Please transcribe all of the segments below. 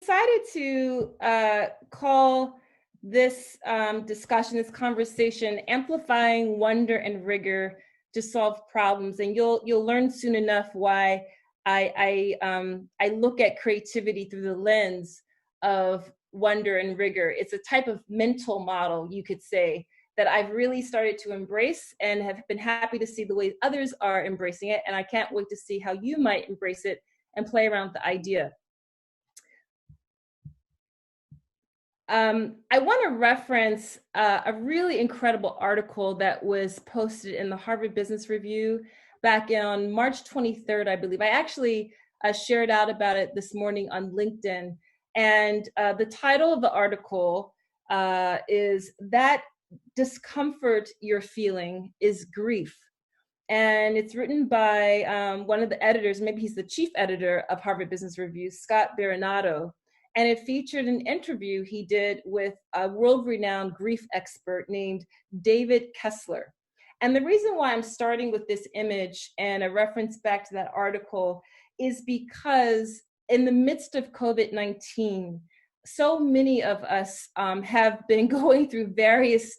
Decided to call this discussion, this conversation, amplifying wonder and rigor to solve problems. And you'll learn soon enough why I look at creativity through the lens of wonder and rigor. It's a type of mental model, you could say, that I've really started to embrace and have been happy to see the way others are embracing it. And I can't wait to see how you might embrace it and play around with the idea. I want to reference a really incredible article that was posted in the Harvard Business Review back on March 23rd, I believe. I actually shared out about it this morning on LinkedIn. And the title of the article is "That Discomfort You're Feeling is Grief." And it's written by one of the editors, maybe he's the chief editor of Harvard Business Review, Scott Baronato. And it featured an interview he did with a world-renowned grief expert named David Kessler. And the reason why I'm starting with this image and a reference back to that article is because in the midst of COVID-19, so many of us have been going through various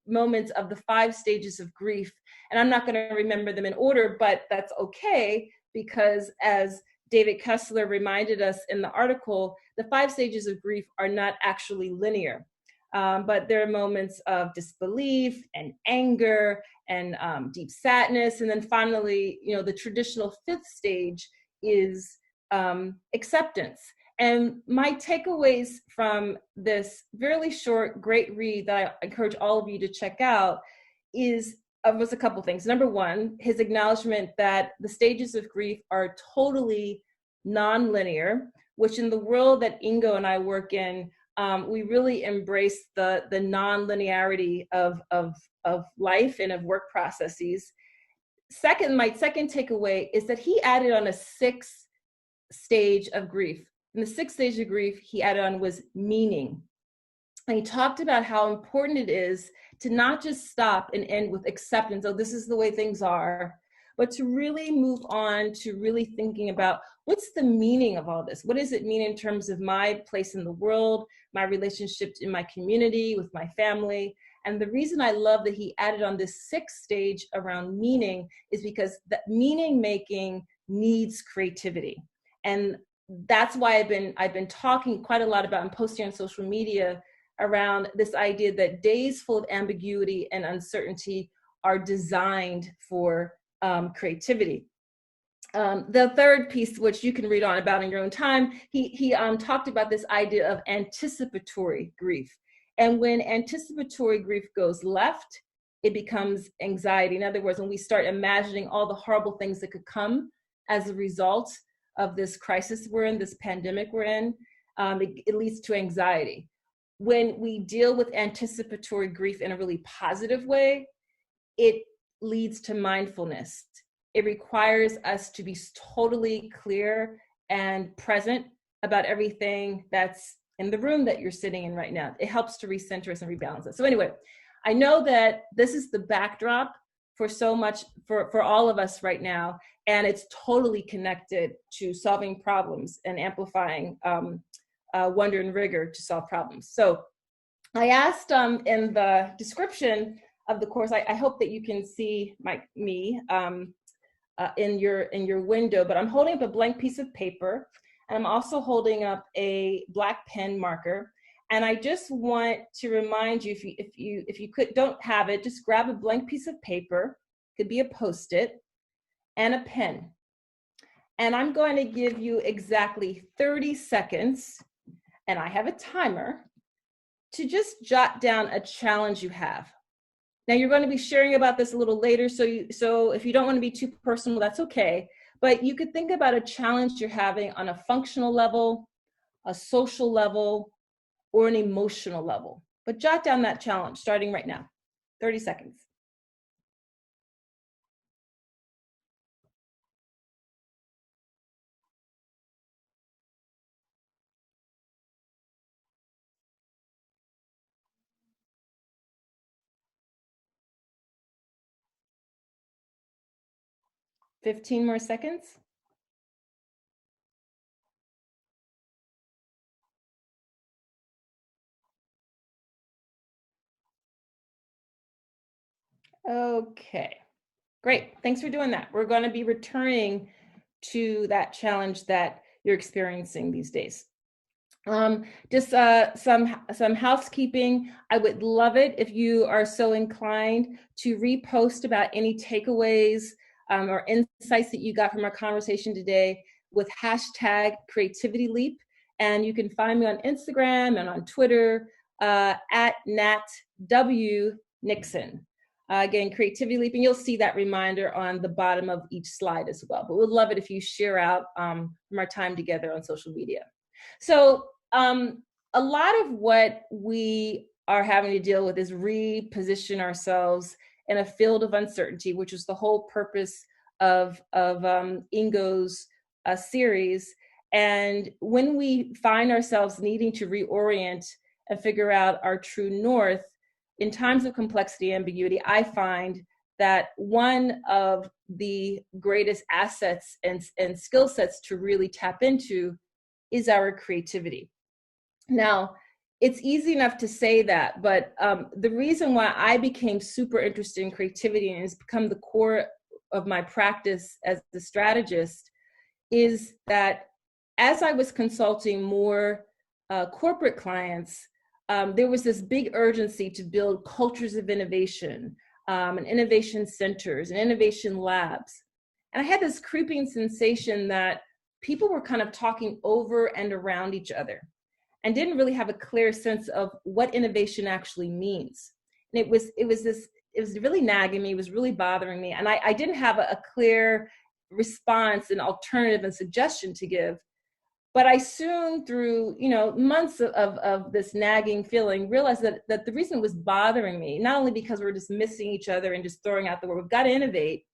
moments of the 5 stages of grief. And I'm not going to remember them in order, but that's okay, because as David Kessler reminded us in the article, the 5 stages of grief are not actually linear. But there are moments of disbelief and anger and deep sadness. And then finally, the traditional 5th stage is acceptance. And my takeaways from this really short, great read that I encourage all of you to check out was a couple things. Number one, his acknowledgement that the stages of grief are totally non-linear, which in the world that Ingo and I work in, we really embrace the non-linearity of life and of work processes. My second takeaway is that he added on a 6th stage of grief. And the 6th stage of grief he added on was meaning. And he talked about how important it is to not just stop and end with acceptance, oh, this is the way things are, but to really move on to really thinking about what's the meaning of all this? What does it mean in terms of my place in the world, my relationship in my community, with my family? And the reason I love that he added on this 6th stage around meaning is because that meaning making needs creativity. And that's why I've been talking quite a lot about and posting on social media around this idea that days full of ambiguity and uncertainty are designed for creativity. The third piece, which you can read on about in your own time, he talked about this idea of anticipatory grief. And when anticipatory grief goes left, it becomes anxiety. In other words, when we start imagining all the horrible things that could come as a result of this crisis we're in, this pandemic we're in, it leads to anxiety. When we deal with anticipatory grief in a really positive way, it leads to mindfulness. It requires us to be totally clear and present about everything that's in the room that you're sitting in right now. It helps to recenter us and rebalance us. So anyway, I know that this is the backdrop for so much for all of us right now, and it's totally connected to solving problems and amplifying wonder and rigor to solve problems. So I asked in the description of the course, I hope that you can see me in your window, but I'm holding up a blank piece of paper, and I'm also holding up a black pen marker. And I just want to remind you, if you don't have it, just grab a blank piece of paper, could be a Post-it, and a pen. And I'm going to give you exactly 30 seconds, and I have a timer, to just jot down a challenge you have. Now, you're going to be sharing about this a little later, so if you don't want to be too personal, that's okay. But you could think about a challenge you're having on a functional level, a social level, or an emotional level. But jot down that challenge starting right now. 30 seconds. Fifteen more seconds. Okay, great. Thanks for doing that. We're going to be returning to that challenge that you're experiencing these days. Just some housekeeping. I would love it if you are so inclined to repost about any takeaways or insights that you got from our conversation today with hashtag Creativity Leap. And you can find me on Instagram and on Twitter at NatW Nixon. Again, Creativity Leap, and you'll see that reminder on the bottom of each slide as well. But we'd love it if you share out from our time together on social media. So a lot of what we are having to deal with is reposition ourselves in a field of uncertainty, which is the whole purpose of Ingo's series. And when we find ourselves needing to reorient and figure out our true north in times of complexity and ambiguity, I find that one of the greatest assets and skill sets to really tap into is our creativity. Now, it's easy enough to say that, but the reason why I became super interested in creativity and it's become the core of my practice as the strategist is that as I was consulting more corporate clients, there was this big urgency to build cultures of innovation and innovation centers and innovation labs. And I had this creeping sensation that people were kind of talking over and around each other and didn't really have a clear sense of what innovation actually means. And it was really nagging me, it was really bothering me. And I didn't have a clear response, an alternative and suggestion to give. But I soon, through months of this nagging feeling, realized that the reason it was bothering me, not only because we're just missing each other and just throwing out the word, we've got to innovate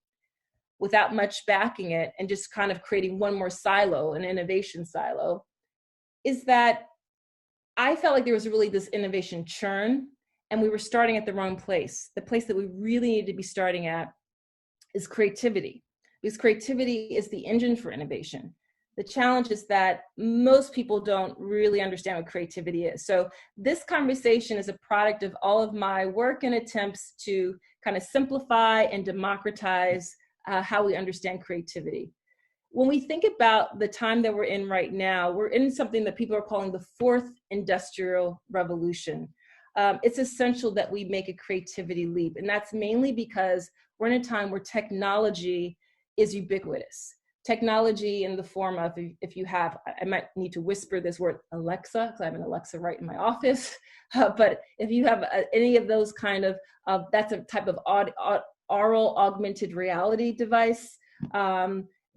without much backing it and just kind of creating one more silo, an innovation silo, is that I felt like there was really this innovation churn and we were starting at the wrong place. The place that we really need to be starting at is creativity, because creativity is the engine for innovation. The challenge is that most people don't really understand what creativity is. So this conversation is a product of all of my work and attempts to kind of simplify and democratize how we understand creativity. When we think about the time that we're in right now, we're in something that people are calling the fourth industrial revolution. It's essential that we make a creativity leap. And that's mainly because we're in a time where technology is ubiquitous. Technology in the form of, if you have, I might need to whisper this word, Alexa, because I have an Alexa right in my office. But if you have any of those kind of, that's a type of oral augmented reality device.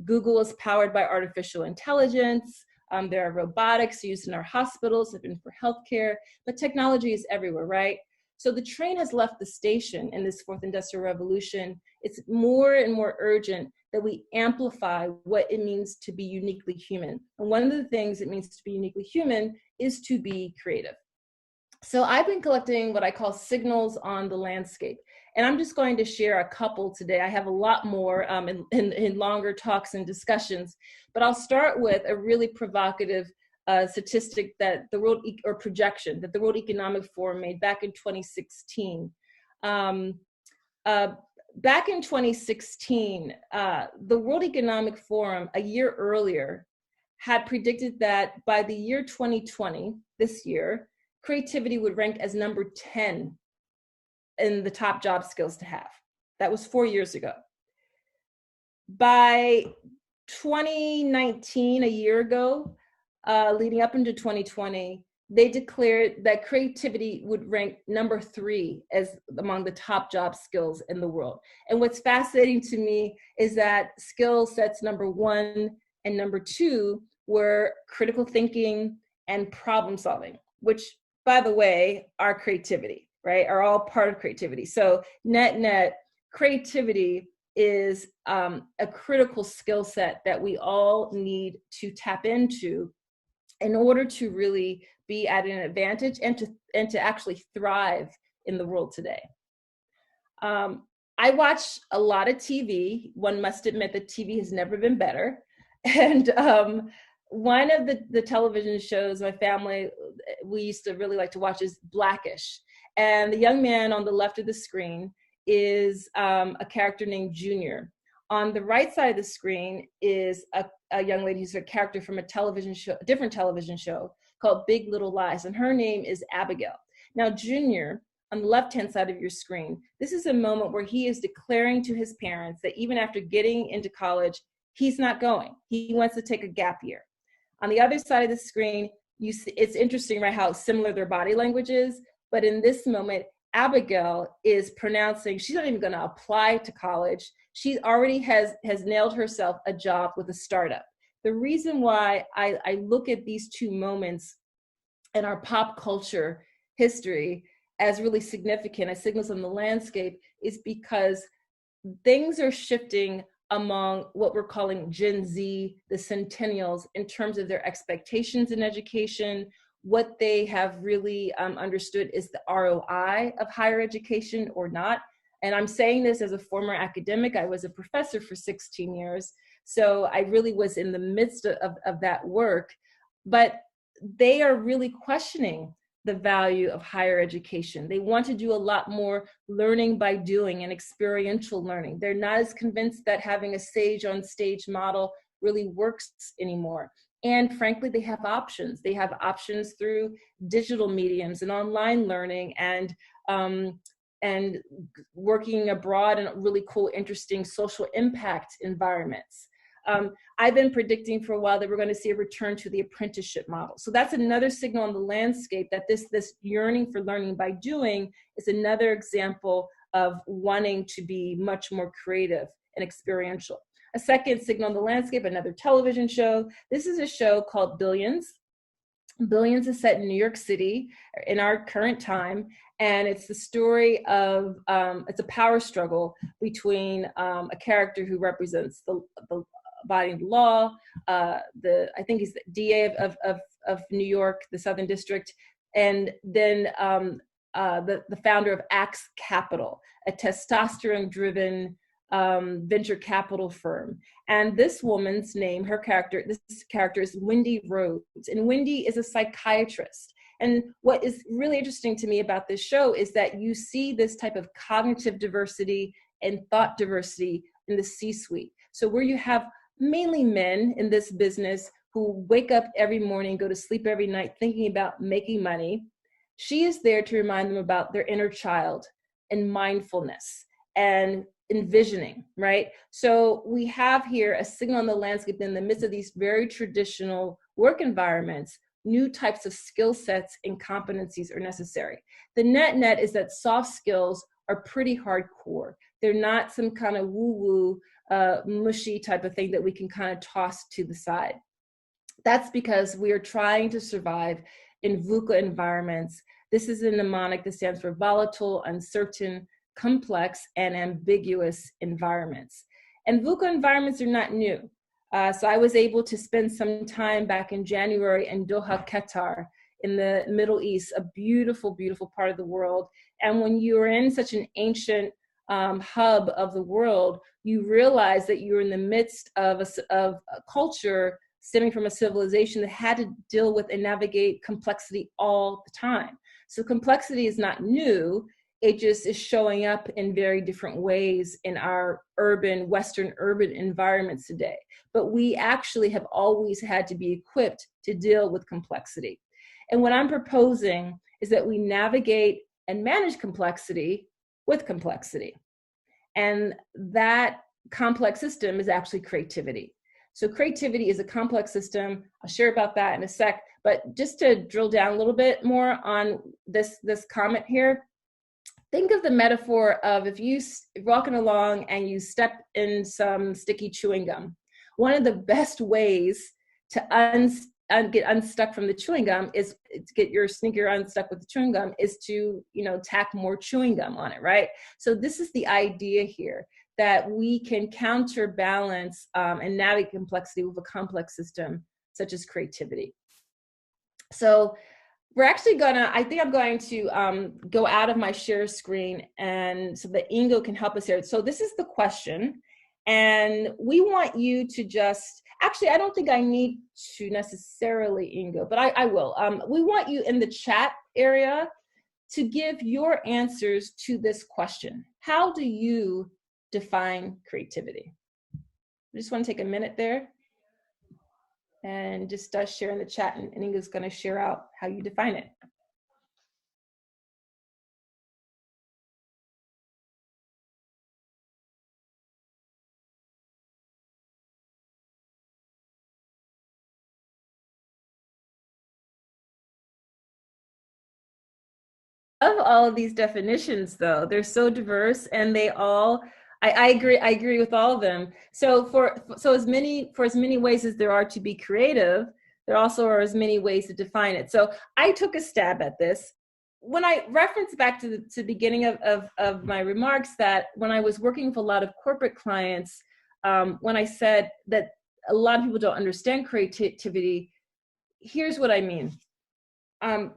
Google is powered by artificial intelligence. There are robotics used in our hospitals, have been for healthcare, but technology is everywhere, right? So the train has left the station in this fourth industrial revolution. It's more and more urgent that we amplify what it means to be uniquely human. And one of the things it means to be uniquely human is to be creative. So I've been collecting what I call signals on the landscape. And I'm just going to share a couple today. I have a lot more in longer talks and discussions, but I'll start with a really provocative statistic that the World projection that the World Economic Forum made back in 2016. Back in 2016, the World Economic Forum a year earlier had predicted that by the year 2020, this year, creativity would rank as number 10 in the top job skills to have. That was 4 years ago. By 2019, a year ago, leading up into 2020, they declared that creativity would rank number 3 as among the top job skills in the world. And what's fascinating to me is that skill sets number 1 and number 2 were critical thinking and problem solving, which, by the way, are creativity, right? Are all part of creativity. So net, creativity is a critical skill set that we all need to tap into in order to really be at an advantage and to actually thrive in the world today. I watch a lot of TV. One must admit that TV has never been better. And one of the television shows my family, we used to really like to watch is Blackish. And the young man on the left of the screen is a character named Junior. On the right side of the screen is a young lady who's a character from a television show, a different television show called Big Little Lies, and her name is Abigail. Now, Junior, on the left-hand side of your screen, this is a moment where he is declaring to his parents that even after getting into college, he's not going. He wants to take a gap year. On the other side of the screen, you see, it's interesting, right, how similar their body language is, but in this moment, Abigail is pronouncing, she's not even going to apply to college. She already has nailed herself a job with a startup. The reason why I look at these two moments in our pop culture history as really significant, as signals on the landscape, is because things are shifting among what we're calling Gen Z, the centennials, in terms of their expectations in education. What they have really understood is the ROI of higher education or not. And I'm saying this as a former academic. I was a professor for 16 years. So I really was in the midst of that work. But they are really questioning the value of higher education. They want to do a lot more learning by doing and experiential learning. They're not as convinced that having a sage on stage model really works anymore. And frankly, they have options. They have options through digital mediums and online learning and working abroad in really cool, interesting social impact environments. I've been predicting for a while that we're going to see a return to the apprenticeship model. So that's another signal on the landscape that this yearning for learning by doing is another example of wanting to be much more creative and experiential. A second signal on the landscape, another television show. This is a show called Billions. Billions is set in New York City in our current time. And it's the story of, it's a power struggle between a character who represents the abiding the law, I think he's the DA of New York, the Southern District, and then the founder of Axe Capital, a testosterone-driven venture capital firm. And this woman's name, this character is Wendy Rhodes, and Wendy is a psychiatrist. And what is really interesting to me about this show is that you see this type of cognitive diversity and thought diversity in the C-suite. So where you have mainly men in this business who wake up every morning, go to sleep every night thinking about making money, she is there to remind them about their inner child and mindfulness and envisioning, right? So we have here a signal on the landscape in the midst of these very traditional work environments. New types of skill sets and competencies are necessary. The net is that soft skills are pretty hardcore. They're not some kind of woo-woo, mushy type of thing that we can kind of toss to the side. That's because we are trying to survive in VUCA environments. This is a mnemonic that stands for volatile, uncertain, complex, and ambiguous environments. And VUCA environments are not new. So I was able to spend some time back in January in Doha, Qatar, in the Middle East, a beautiful, beautiful part of the world. And when you're in such an ancient hub of the world, you realize that you're in the midst of a culture stemming from a civilization that had to deal with and navigate complexity all the time. So complexity is not new. It just is showing up in very different ways in our Western urban environments today. But we actually have always had to be equipped to deal with complexity. And what I'm proposing is that we navigate and manage complexity with complexity. And that complex system is actually creativity. So creativity is a complex system. I'll share about that in a sec, but just to drill down a little bit more on this comment here, think of the metaphor of if you're walking along and you step in some sticky chewing gum. One of the best ways to get unstuck from the chewing gum is to get your sneaker unstuck with the chewing gum is to, tack more chewing gum on it, right? So this is the idea here, that we can counterbalance and navigate complexity with a complex system such as creativity. So we're actually I think I'm going to go out of my share screen and so that Ingo can help us here. So this is the question. And we want you to actually, I don't think I need to necessarily, Ingo, but I will. We want you in the chat area to give your answers to this question. How do you define creativity? I just want to take a minute there and just share in the chat, and Inga's going to share out how you define it. Love all of these definitions, though. They're so diverse, and they all, I agree with all of them. So for as many ways as there are to be creative, there also are as many ways to define it. So I took a stab at this. When I reference back to the beginning of my remarks, that when I was working with a lot of corporate clients, when I said that a lot of people don't understand creativity, here's what I mean.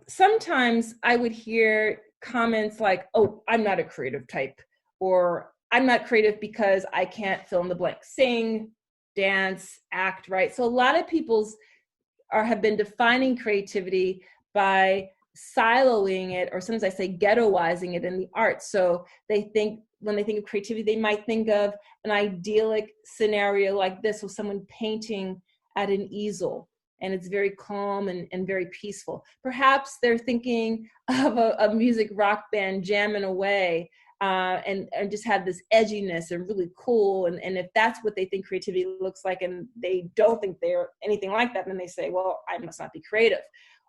Sometimes I would hear comments like, oh, I'm not a creative type, or I'm not creative because I can't fill in the blank, sing, dance, act, right? So a lot of people have been defining creativity by siloing it, or sometimes I say ghettoizing it in the arts. So they think, when they think of creativity, they might think of an idyllic scenario like this, with someone painting at an easel, and it's very calm and very peaceful. Perhaps they're thinking of a music rock band jamming away, and just have this edginess and really cool. And if that's what they think creativity looks like, and they don't think they're anything like that, then they say, well, I must not be creative.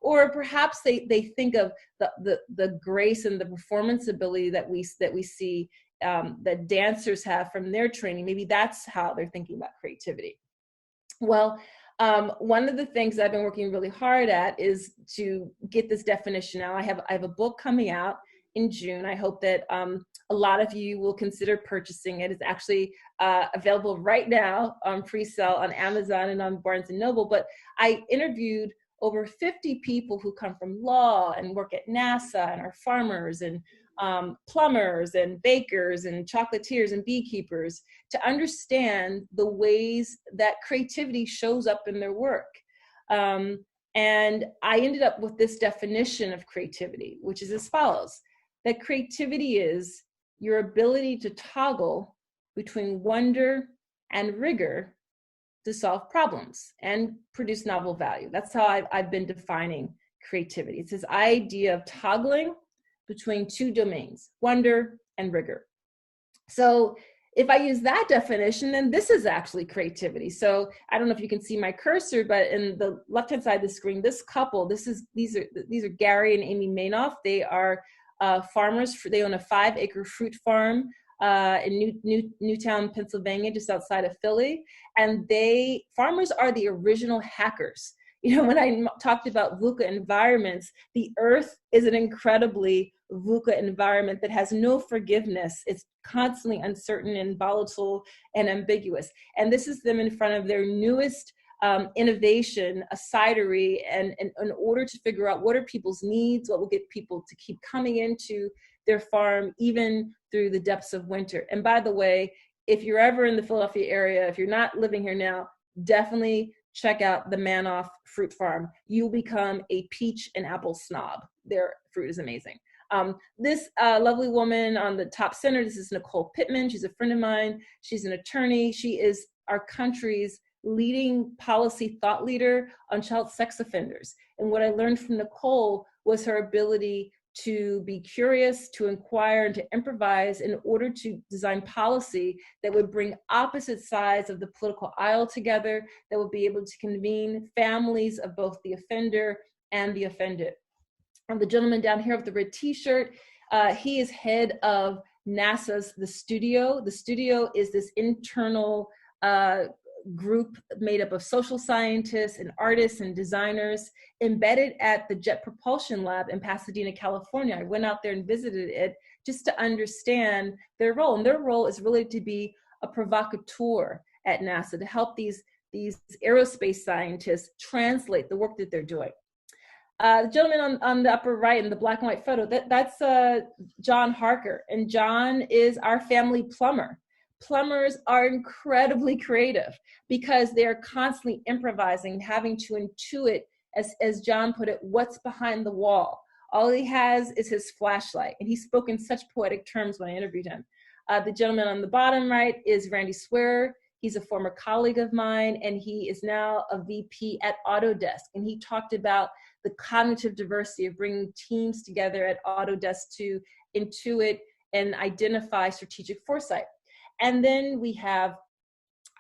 Or perhaps they think of the grace and the performance ability that we see that dancers have from their training. Maybe that's how they're thinking about creativity. Well, one of the things I've been working really hard at is to get this definition out. I have a book coming out in June. I hope that a lot of you will consider purchasing it. It's actually available right now on pre-sale on Amazon and on Barnes & Noble. But I interviewed over 50 people who come from law and work at NASA, and are farmers and plumbers and bakers and chocolatiers and beekeepers, to understand the ways that creativity shows up in their work. And I ended up with this definition of creativity, which is as follows: that creativity is your ability to toggle between wonder and rigor to solve problems and produce novel value. That's how I've been defining creativity. It's this idea of toggling between two domains, wonder and rigor. So if I use that definition, then this is actually creativity. So I don't know if you can see my cursor, but in the left-hand side of the screen, this couple, these are Gary and Amy Mainoff. They are farmers. They own a 5-acre fruit farm in Newtown, Pennsylvania, just outside of Philly. And farmers are the original hackers. You know, when I talked about VUCA environments, the earth is an incredibly VUCA environment that has no forgiveness. It's constantly uncertain and volatile and ambiguous. And this is them in front of their newest innovation, a cidery, and in order to figure out what are people's needs, what will get people to keep coming into their farm, even through the depths of winter. And by the way, if you're ever in the Philadelphia area, if you're not living here now, definitely check out the Mainoff Fruit Farm. You'll become a peach and apple snob. Their fruit is amazing. This lovely woman on the top center, this is Nicole Pittman. She's a friend of mine. She's an attorney. She is our country's leading policy thought leader on child sex offenders. And what I learned from Nicole was her ability to be curious, to inquire, and to improvise in order to design policy that would bring opposite sides of the political aisle together, that would be able to convene families of both the offender and the offended. And the gentleman down here with the red t-shirt, he is head of NASA's The Studio. The Studio is this internal group made up of social scientists and artists and designers embedded at the Jet Propulsion Lab in Pasadena, California. I went out there and visited it just to understand their role. And their role is really to be a provocateur at NASA, to help these aerospace scientists translate the work that they're doing. The gentleman on the upper right in the black and white photo, that's John Harker. And John is our family plumber. Plumbers are incredibly creative because they're constantly improvising, having to intuit, as John put it, what's behind the wall. All he has is his flashlight. And he spoke in such poetic terms when I interviewed him. The gentleman on the bottom right is Randy Swearer. He's a former colleague of mine, and he is now a VP at Autodesk. And he talked about the cognitive diversity of bringing teams together at Autodesk to intuit and identify strategic foresight. And then we have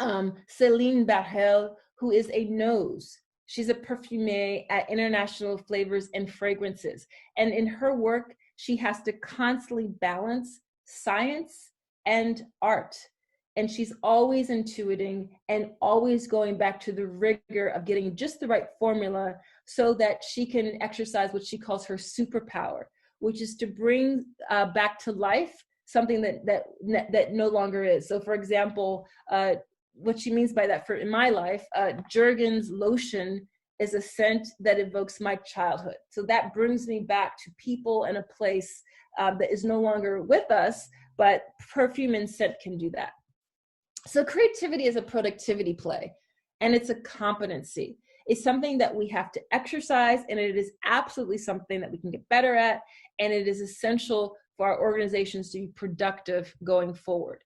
Céline Barrel, who is a nose. She's a perfumer at International Flavors and Fragrances. And in her work, she has to constantly balance science and art. And she's always intuiting and always going back to the rigor of getting just the right formula so that she can exercise what she calls her superpower, which is to bring back to life something that no longer is. So for example, what she means by that in my life, Jergens lotion is a scent that evokes my childhood. So that brings me back to people and a place that is no longer with us, but perfume and scent can do that. So creativity is a productivity play, and it's a competency. It's something that we have to exercise, and it is absolutely something that we can get better at, and it is essential for our organizations to be productive going forward.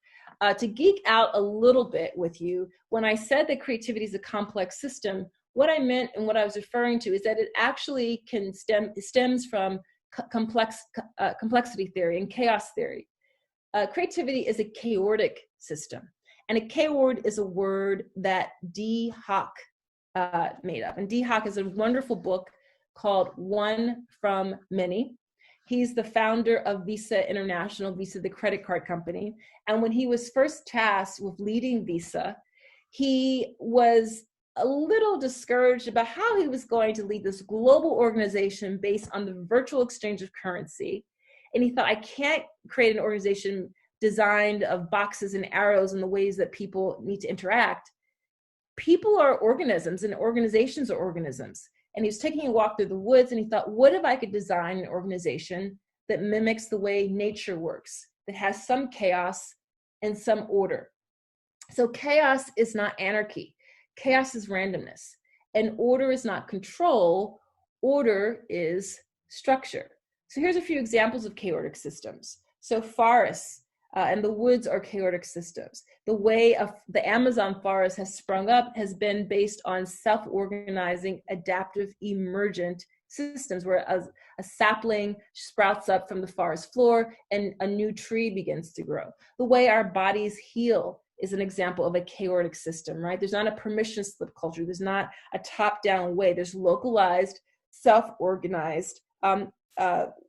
To geek out a little bit with you, when I said that creativity is a complex system, what I meant and what I was referring to is that it actually stems from complexity theory and chaos theory. Creativity is a chaotic system. And a K-word is a word that Dee Hock made up. And Dee Hock is a wonderful book called One from Many. He's the founder of Visa International, Visa, the credit card company. And when he was first tasked with leading Visa, he was a little discouraged about how he was going to lead this global organization based on the virtual exchange of currency. And he thought, I can't create an organization designed of boxes and arrows and the ways that people need to interact. People are organisms and organizations are organisms. And he was taking a walk through the woods and he thought, what if I could design an organization that mimics the way nature works, that has some chaos and some order? So chaos is not anarchy. Chaos is randomness. And order is not control. Order is structure. So here's a few examples of chaotic systems. So forests and the woods are chaotic systems. The way of the Amazon forest has sprung up has been based on self-organizing, adaptive, emergent systems where a sapling sprouts up from the forest floor and a new tree begins to grow. The way our bodies heal is an example of a chaotic system, right? There's not a permission slip culture. There's not a top-down way. There's localized, self-organized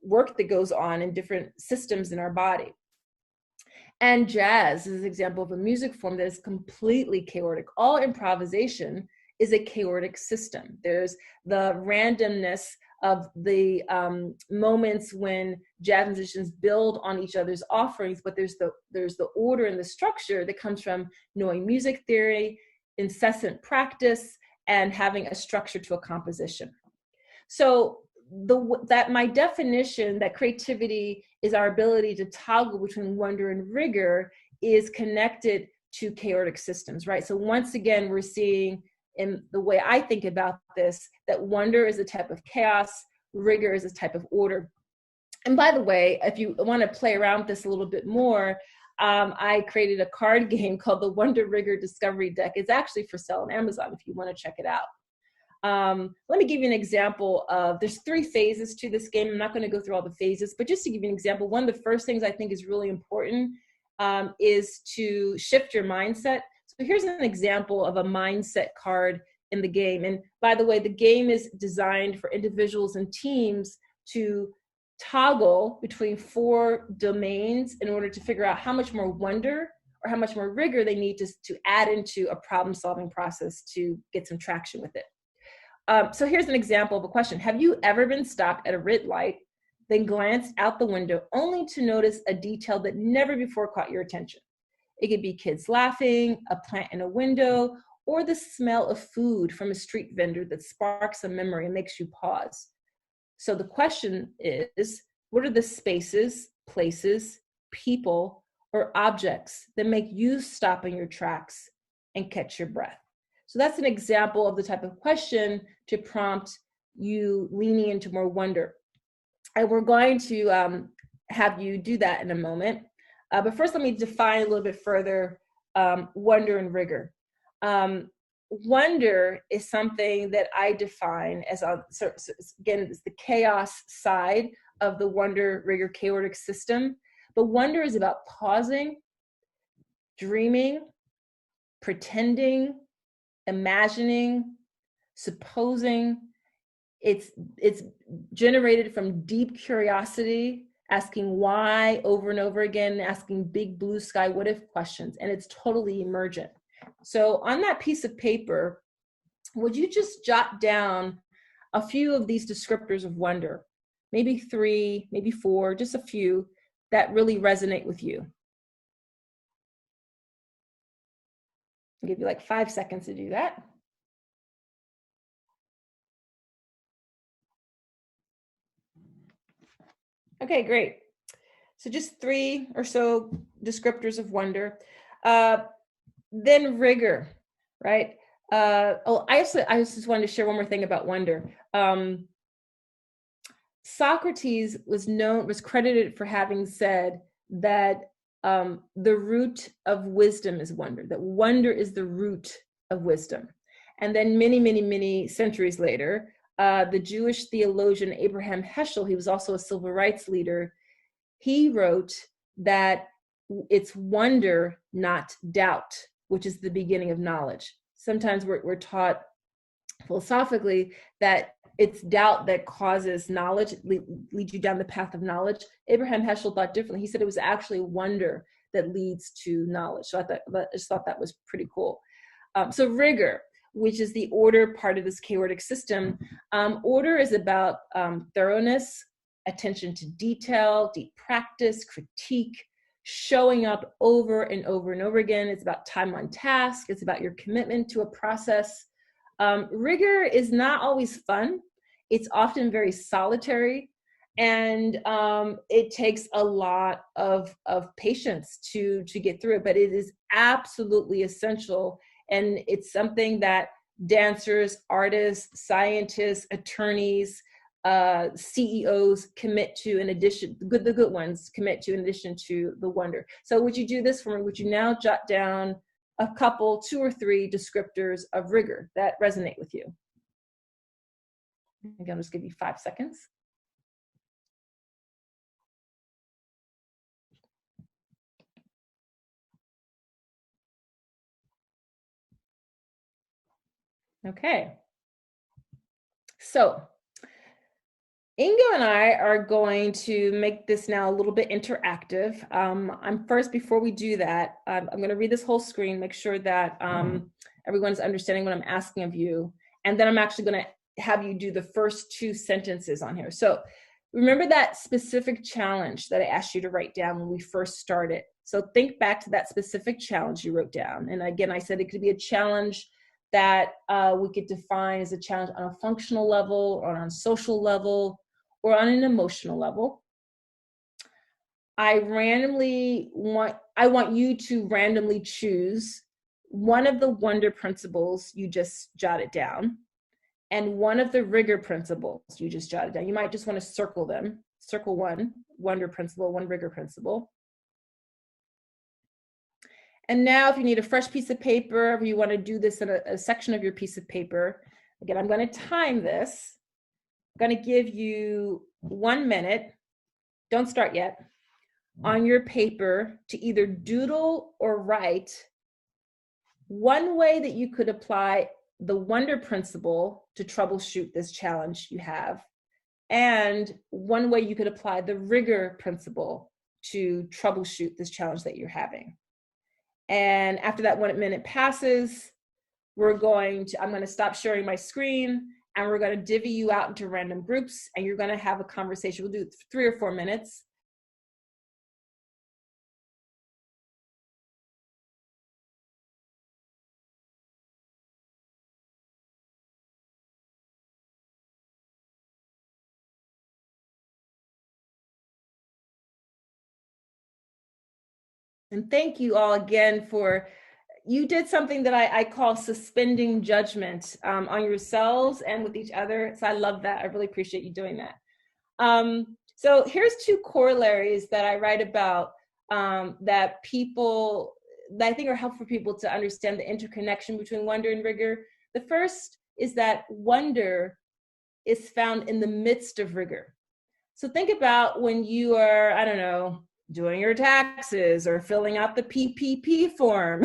work that goes on in different systems in our body. And jazz is an example of a music form that is completely chaotic. All improvisation is a chaotic system. There's the randomness of the moments when jazz musicians build on each other's offerings, but there's the order and the structure that comes from knowing music theory, incessant practice, and having a structure to a composition. So that my definition that creativity is our ability to toggle between wonder and rigor is connected to chaotic systems, right? So once again, we're seeing in the way I think about this, that wonder is a type of chaos, rigor is a type of order. And by the way, if you want to play around with this a little bit more, I created a card game called the Wonder Rigor Discovery Deck. It's actually for sale on Amazon if you want to check it out. Let me give you an example of, there's 3 phases to this game. I'm not going to go through all the phases, but just to give you an example, one of the first things I think is really important is to shift your mindset. So here's an example of a mindset card in the game. And by the way, the game is designed for individuals and teams to toggle between 4 domains in order to figure out how much more wonder or how much more rigor they need to add into a problem-solving process to get some traction with it. So here's an example of a question. Have you ever been stopped at a red light, then glanced out the window only to notice a detail that never before caught your attention? It could be kids laughing, a plant in a window, or the smell of food from a street vendor that sparks a memory and makes you pause. So the question is, what are the spaces, places, people, or objects that make you stop in your tracks and catch your breath? So that's an example of the type of question to prompt you leaning into more wonder. And we're going to have you do that in a moment. But first, let me define a little bit further wonder and rigor. Wonder is something that I define as, again, it's the chaos side of the wonder rigor chaotic system. But wonder is about pausing, dreaming, pretending, imagining, supposing. It's generated from deep curiosity, asking why over and over again, asking big blue sky what if questions, and it's totally emergent. So on that piece of paper, would you just jot down a few of these descriptors of wonder, maybe 3, maybe 4, just a few that really resonate with you? I'll give you like 5 seconds to do that. Okay, great. So just 3 or so descriptors of wonder. Then rigor, right? I just wanted to share one more thing about wonder. Socrates was credited for having said that the root of wisdom is wonder, that wonder is the root of wisdom. And then many centuries later, the Jewish theologian Abraham Heschel, he was also a civil rights leader, he wrote that it's wonder, not doubt, which is the beginning of knowledge. Sometimes we're taught philosophically that it's doubt that causes knowledge, leads you down the path of knowledge. Abraham Heschel thought differently. He said it was actually wonder that leads to knowledge. So I just thought that was pretty cool. So rigor, which is the order part of this chaotic system. Order is about thoroughness, attention to detail, deep practice, critique, showing up over and over and over again. It's about time on task. It's about your commitment to a process. Rigor is not always fun. It's often very solitary, and it takes a lot of patience to get through it, but it is absolutely essential. And it's something that dancers, artists, scientists, attorneys, CEOs commit to, in addition, the good ones commit to, in addition to the wonder. So would you do this for me? Would you now jot down a couple, 2 or 3 descriptors of rigor that resonate with you? Again, I'll just give you 5 seconds. Okay. So Ingo and I are going to make this now a little bit interactive. Before we do that, I'm going to read this whole screen, make sure that everyone's understanding what I'm asking of you. And then I'm actually going to have you do the first 2 sentences on here. So remember that specific challenge that I asked you to write down when we first started. So think back to that specific challenge you wrote down. And again, I said it could be a challenge that we could define as a challenge on a functional level or on a social level or on an emotional level. I want you to randomly choose one of the wonder principles you just jotted down and one of the rigor principles you just jotted down. You might just want to circle them. Circle 1 wonder principle, 1 rigor principle. And now if you need a fresh piece of paper, or you want to do this in a section of your piece of paper, again, I'm going to time this. I'm going to give you 1 minute, don't start yet, on your paper to either doodle or write one way that you could apply the wonder principle to troubleshoot this challenge you have, and one way you could apply the rigor principle to troubleshoot this challenge that you're having. And after that 1 minute passes, I'm going to stop sharing my screen, and we're going to divvy you out into random groups, and you're going to have a conversation. We'll do 3 or 4 minutes. And thank you all again you did something that I call suspending judgment on yourselves and with each other. So I love that. I really appreciate you doing that. So here's two corollaries that I write about that I think are helpful for people to understand the interconnection between wonder and rigor. The first is that wonder is found in the midst of rigor. So think about when you are, I don't know, doing your taxes or filling out the PPP form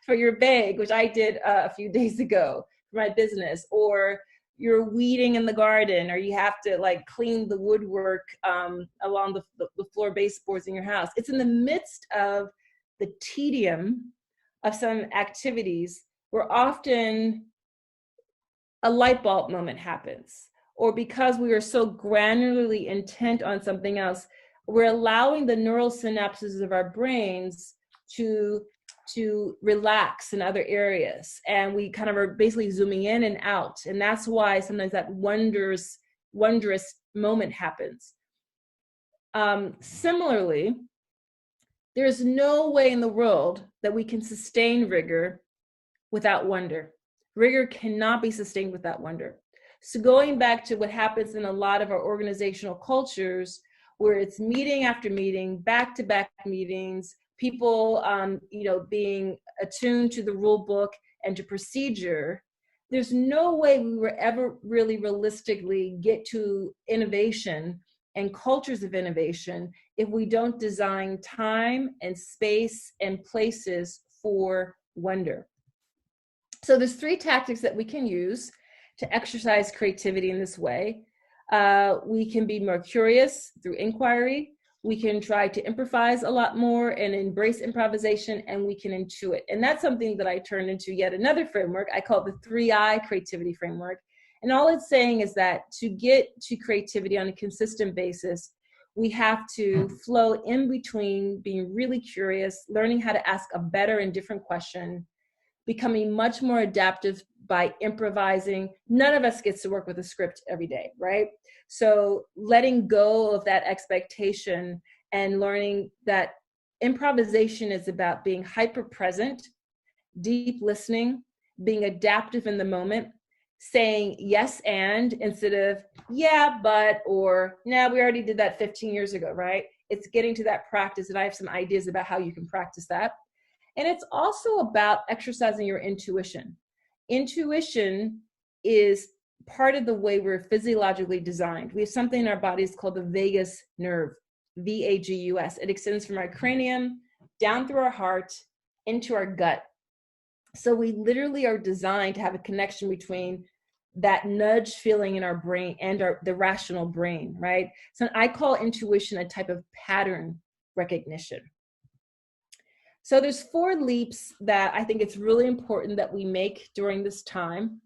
for your bank, which I did a few days ago for my business, or you're weeding in the garden, or you have to like clean the woodwork along the floor baseboards in your house. It's in the midst of the tedium of some activities where often a light bulb moment happens, or because we are so granularly intent on something else, we're allowing the neural synapses of our brains to relax in other areas, and we kind of are basically zooming in and out, and that's why sometimes that wondrous moment happens. Similarly, there's no way in the world that we can sustain rigor without wonder. Rigor cannot be sustained without wonder. So going back to what happens in a lot of our organizational cultures, where it's meeting after meeting, back-to-back meetings, people being attuned to the rule book and to procedure, there's no way we will ever really realistically get to innovation and cultures of innovation if we don't design time and space and places for wonder. So there's 3 tactics that we can use to exercise creativity in this way. We can be more curious through inquiry. We can try to improvise a lot more and embrace improvisation, and we can intuit. And that's something that I turned into yet another framework. I call it the 3I creativity framework. And all it's saying is that to get to creativity on a consistent basis, we have to flow in between being really curious, learning how to ask a better and different question, becoming much more adaptive by improvising. None of us gets to work with a script every day, right? So letting go of that expectation and learning that improvisation is about being hyper present, deep listening, being adaptive in the moment, saying yes and instead of yeah, but, or nah, we already did that 15 years ago, right? It's getting to that practice, and I have some ideas about how you can practice that. And it's also about exercising your intuition. Intuition is part of the way we're physiologically designed. We have something in our bodies called the vagus nerve, VAGUS. It extends from our cranium down through our heart into our gut. So we literally are designed to have a connection between that nudge feeling in our brain and the rational brain, right? So I call intuition a type of pattern recognition. So there's 4 leaps that I think it's really important that we make during this time.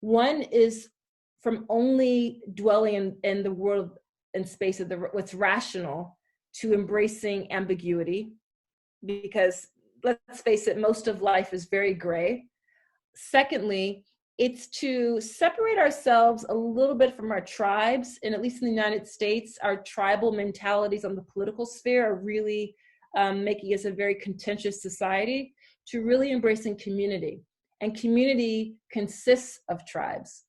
One is from only dwelling in the world and space of what's rational to embracing ambiguity, because let's face it, most of life is very gray. Secondly, it's to separate ourselves a little bit from our tribes, and at least in the United States, our tribal mentalities on the political sphere are really making us a very contentious society, to really embracing community. And community consists of tribes.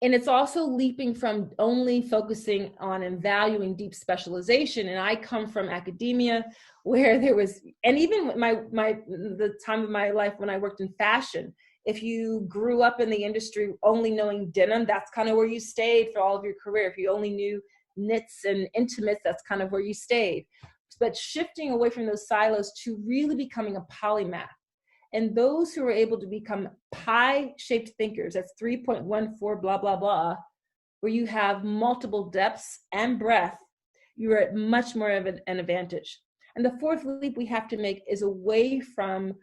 And it's also leaping from only focusing on and valuing deep specialization. And I come from academia where there was, and even the time of my life when I worked in fashion, if you grew up in the industry only knowing denim, that's kind of where you stayed for all of your career. If you only knew knits and intimates, that's kind of where you stayed. But shifting away from those silos to really becoming a polymath. And those who are able to become pie-shaped thinkers, that's 3.14 blah, blah, blah, where you have multiple depths and breadth, you're at much more of an advantage. And the 4th leap we have to make is away from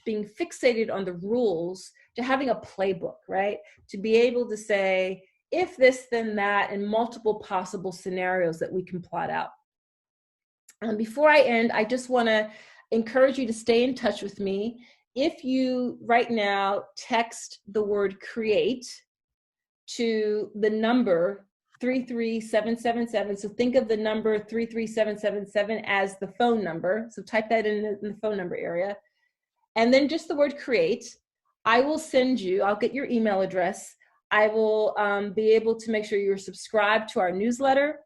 being fixated on the rules to having a playbook, right? To be able to say, if this, then that, and multiple possible scenarios that we can plot out. Before I end, I just want to encourage you to stay in touch with me. If you right now text the word create to the number 33777, so think of the number 33777 as the phone number. So type that in the phone number area. And then just the word create, I will send you, I'll get your email address. I will be able to make sure you're subscribed to our newsletter,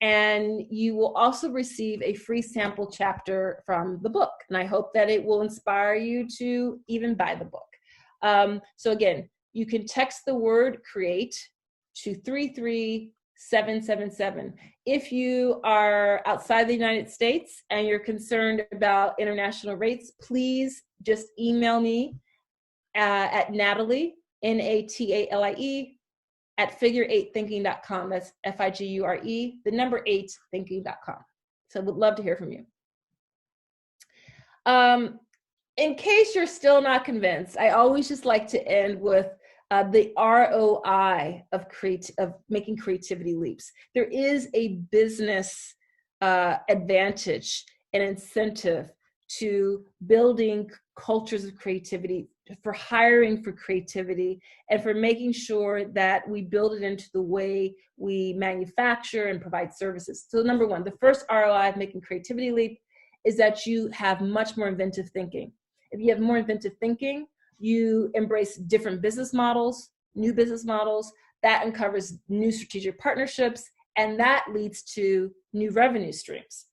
and you will also receive a free sample chapter from the book. And I hope that it will inspire you to even buy the book. So again, you can text the word create to 33777. If you are outside the United States and you're concerned about international rates, please just email me at Natalie, Natalie, at figure8thinking.com. That's FIGURE, the number 8 thinking.com. So would love to hear from you. In case you're still not convinced, I always just like to end with the ROI of making creativity leaps. There is a business advantage and incentive to building cultures of creativity, for hiring for creativity, and for making sure that we build it into the way we manufacture and provide services. So number one, the first ROI of making creativity leap is that you have much more inventive thinking. If you have more inventive thinking, you embrace different business models, new business models, that uncovers new strategic partnerships, and that leads to new revenue streams.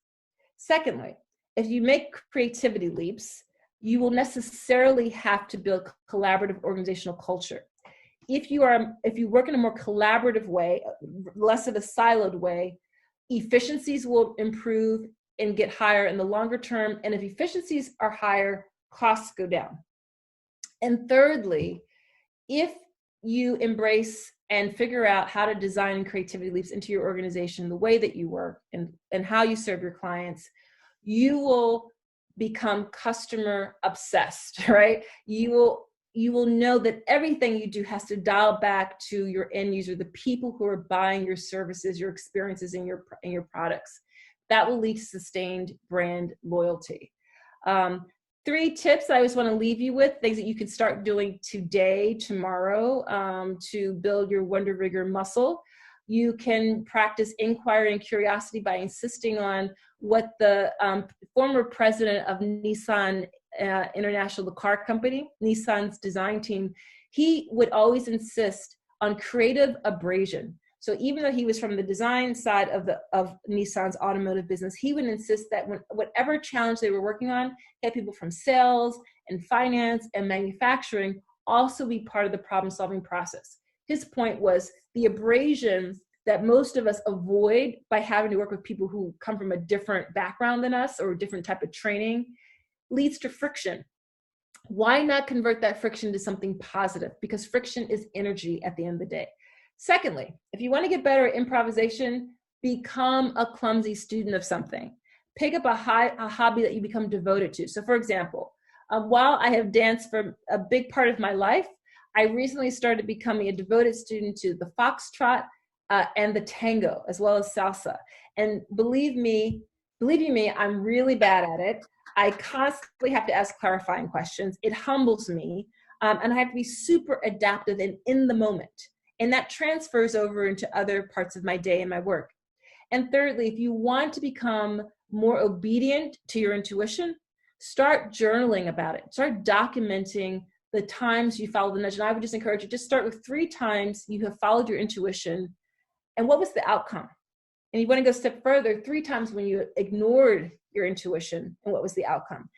Secondly, if you make creativity leaps, you will necessarily have to build collaborative organizational culture. If you work in a more collaborative way, less of a siloed way, efficiencies will improve and get higher in the longer term. And if efficiencies are higher, costs go down. And thirdly, if you embrace and figure out how to design creativity leaps into your organization, the way that you work and how you serve your clients, you will become customer obsessed, right? You will know that everything you do has to dial back to your end user, the people who are buying your services, your experiences, and your products. That will lead to sustained brand loyalty. 3 tips I always want to leave you with, things that you can start doing today, tomorrow, to build your Wonder Rigor muscle. You can practice inquiry and curiosity by insisting on what the former president of Nissan International, the car company, Nissan's design team, he would always insist on creative abrasion. So even though he was from the design side of Nissan's automotive business, he would insist that whatever challenge they were working on, he had people from sales and finance and manufacturing also be part of the problem-solving process. His point was the abrasion that most of us avoid by having to work with people who come from a different background than us or a different type of training leads to friction. Why not convert that friction to something positive? Because friction is energy at the end of the day. Secondly, if you want to get better at improvisation, become a clumsy student of something. Pick up a hobby that you become devoted to. So for example, while I have danced for a big part of my life, I recently started becoming a devoted student to the foxtrot and the tango, as well as salsa. And believe you me, I'm really bad at it. I constantly have to ask clarifying questions. It humbles me, and I have to be super adaptive and in the moment. And that transfers over into other parts of my day and my work. And thirdly, if you want to become more obedient to your intuition, start journaling about it. Start documenting the times you follow the nudge. And I would just encourage you, just start with 3 times you have followed your intuition. And what was the outcome? And you want to go a step further, 3 times when you ignored your intuition and what was the outcome.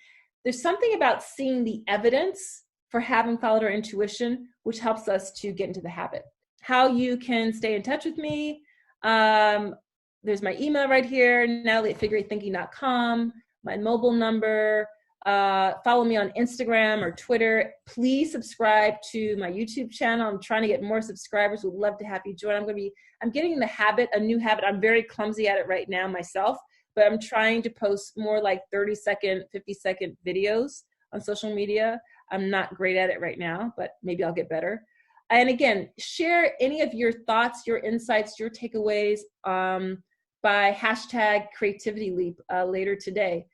There's something about seeing the evidence for having followed our intuition, which helps us to get into the habit. How you can stay in touch with me. There's my email right here, Natalie@figure8thinking.com, my mobile number. Follow me on Instagram or Twitter. Please subscribe to my YouTube channel. I'm trying to get more subscribers. Would love to have you join. I'm getting in the habit, a new habit. I'm very clumsy at it right now myself, but I'm trying to post more like 30-second, 50-second videos on social media. I'm not great at it right now, but maybe I'll get better. And again, share any of your thoughts, your insights, your takeaways by #CreativityLeap later today.